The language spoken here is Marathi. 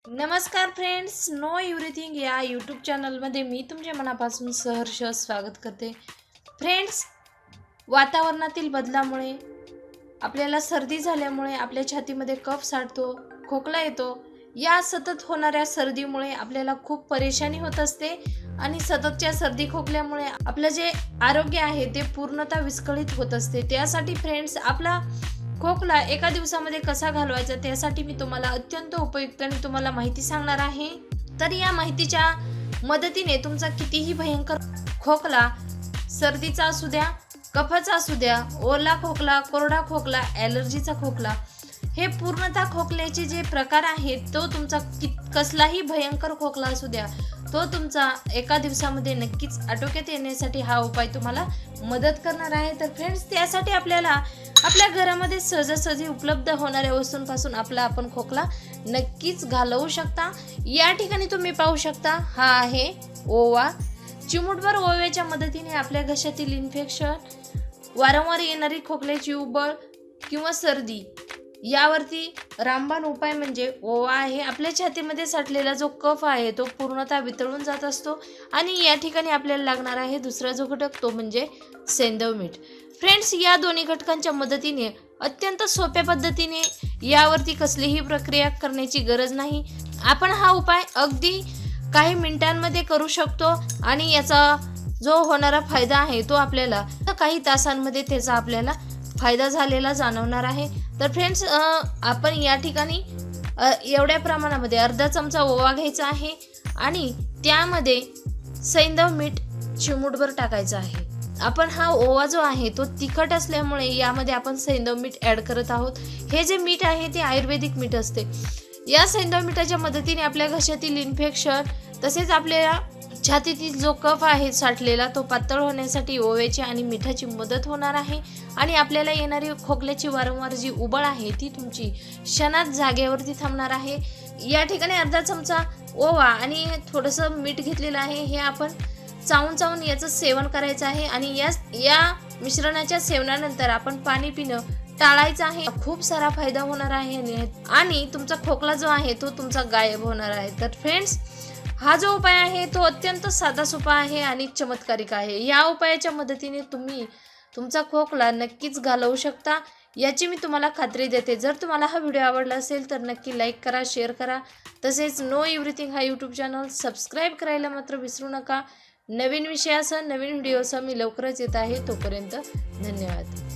नमस्कार फ्रेंड्स, नो एव्हरीथिंग या यूट्यूब चॅनलमध्ये मी तुमच्या मनापासून सहर्ष स्वागत करते. फ्रेंड्स, वातावरणातील बदलामुळे आपल्याला सर्दी झाल्यामुळे आपल्या छातीमध्ये कफ साठतो, खोकला येतो. या सतत होणाऱ्या सर्दीमुळे आपल्याला खूप परेशानी होत असते आणि सततच्या सर्दी खोकल्यामुळे आपलं जे आरोग्य आहे ते पूर्णतः विस्कळीत होत असते. त्यासाठी फ्रेंड्स, आपला खोकला एका दिवसामध्ये कसा घालवायचा त्यासाठी मी तुम्हाला अत्यंत उपयुक्त आणि तुम्हाला माहिती सांगणार आहे. तर या माहितीच्या मदतीने तुमचा कितीही भयंकर खोकला, सर्दीचा असू द्या, कफाचा असू द्या, ओला खोकला, कोरडा खोकला, ॲलर्जीचा खोकला, हे पूर्णतः खोकल्याचे जे प्रकार आहेत तो तुमचा कसलाही भयंकर खोकला असू द्या तो तुमचा एका दिवसामध्ये नक्कीच आटोक्यात येण्यासाठी हा उपाय तुम्हाला मदत करणार आहे. तर फ्रेंड्स, त्यासाठी आपल्याला आपल्या घरामध्ये सहजासहजी उपलब्ध होणाऱ्या वस्तूंपासून आपण खोकला नक्कीच घालवू शकता. या ठिकाणी तुम्ही पाहू शकता, हा आहे ओवा. चिमूटभर ओव्याच्या मदतीने आपल्या घशातील इन्फेक्शन, वारंवार येणारी खोकल्याची उबळ किंवा सर्दी यावरती रामबाण उपाय म्हणजे ओवा आहे. आपल्या छातीमध्ये साठलेला जो कफ आहे तो पूर्णतः वितळून जात असतो. आणि या ठिकाणी आपल्याला लागणार आहे दुसरा जो घटक, तो म्हणजे सैंधव मीठ. फ्रेंड्स, या दोन्ही घटकांच्या मदतीने अत्यंत सोप्या पद्धतीने, यावरती कसलीही प्रक्रिया करण्याची गरज नाही, आपण हा उपाय अगदी काही मिनिटांमध्ये करू शकतो. आणि याचा जो होणारा फायदा आहे तो आपल्याला काही तासांमध्ये त्याचा आपल्याला फायदा झालेला जाणवणार आहे. तर फ्रेंड्स, आपण या ठिकाणी एवढ्या प्रमाणामध्ये अर्धा चमचा ओवा घ्यायचा आहे आणि त्यामध्ये सैंधव मीठ चिमूटभर टाकायचं आहे. आपण हा ओवा जो आहे तो तिखट असल्यामुळे यामध्ये आपण सैंधव मीठ ॲड करत आहोत. हे जे मीठ आहे ते आयुर्वेदिक मीठ असते. या सैंधव मिठाच्या मदतीने आपल्या घशातील इन्फेक्शन तसेच आपल्या छातीतील जो कफ आहे साठलेला तो पातळ होण्यासाठी ओव्याची आणि मिठाची मदत होणार आहे. आणि आपल्याला येणारी खोकल्याची वारंवार जी उबळ आहे ती तुमची क्षणात जागेवरती थांबणार आहे. या ठिकाणी अर्धा चमचा ओवा आणि थोडंसं मीठ घेतलेलं आहे. हे आपण चावून याचं सेवन करायचं आहे. आणि या मिश्रणाच्या सेवनानंतर आपण पाणी पिणं टाळायचं आहे. खूप सारा फायदा होणार आहे आणि तुमचा खोकला जो आहे तो तुमचा गायब होणार आहे. तर फ्रेंड्स, हा जो उपाय आहे तो अत्यंत साधा सोपा आहे आणि चमत्कारिक आहे. या उपायाच्या मदतीने तुम्ही तुमचा खोकला नक्कीच घालवू शकता, याची मी तुम्हाला खात्री देते. जर तुम्हाला हा व्हिडिओ आवडला असेल तर नक्की लाईक करा, शेअर करा. तसेच नो एव्हरीथिंग हा यूट्यूब चॅनल सबस्क्राईब करायला मात्र विसरू नका. नवीन विषयासह, नवीन व्हिडिओसह मी लवकरच येत आहे. तोपर्यंत धन्यवाद.